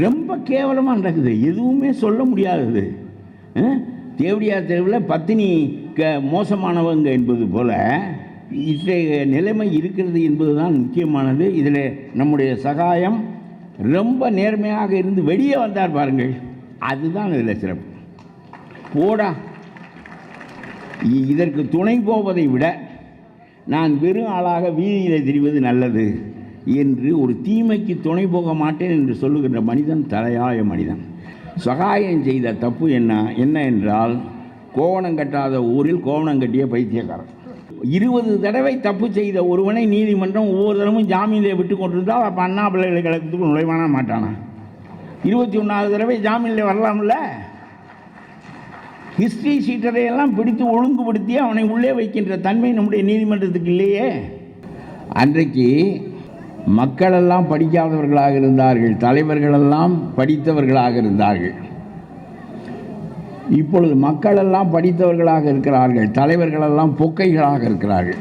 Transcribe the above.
ரொம்ப கேவலமாக நடக்குது, எதுவுமே சொல்ல முடியாதது. தேவடியார் தெருவில் பத்தினி மோசமானவங்க என்பது போல் இன்றைய நிலைமை இருக்கிறது என்பது தான் முக்கியமானது. இதில் நம்முடைய சகாயம் ரொம்ப நேர்மையாக இருந்து வெளியே வந்தார் பாருங்கள், அதுதான் இதில் சிறப்பு. போடா, இதற்கு துணை போவதை விட நான் வெறும் ஆளாக வீதியில் திரிவது நல்லது என்று ஒரு தீமைக்கு துணை போக மாட்டேன் என்று சொல்லுகின்ற மனிதன் தலையாய மனிதன். சகாயம் செய்த தப்பு என்ன என்றால், கோவணம் கட்டாத ஊரில் கோவணம் கட்டிய பைத்தியக்காரன். 20 தடவை தப்பு செய்த ஒருவனை நீதிமன்றம் ஒவ்வொரு தடவும் ஜாமீனில் விட்டு கொண்டிருந்தால் அப்போ அண்ணா பல்கலைக்கழகத்துக்கு நுழைவானா மாட்டானா? 21வது தடவை ஜாமீனில் வரலாம்ல. ஹிஸ்ட்ரி சீட்டரையெல்லாம் பிடித்து ஒழுங்குபடுத்தி அவனை உள்ளே வைக்கின்ற தன்மை நம்முடைய நீதிமன்றத்துக்கு இல்லையே. அன்றைக்கு மக்களெல்லாம் படிக்காதவர்களாக இருந்தார்கள், தலைவர்களெல்லாம் படித்தவர்களாக இருந்தார்கள். இப்பொழுது மக்களெல்லாம் படித்தவர்களாக இருக்கிறார்கள், தலைவர்களெல்லாம் பொக்கைகளாக இருக்கிறார்கள்.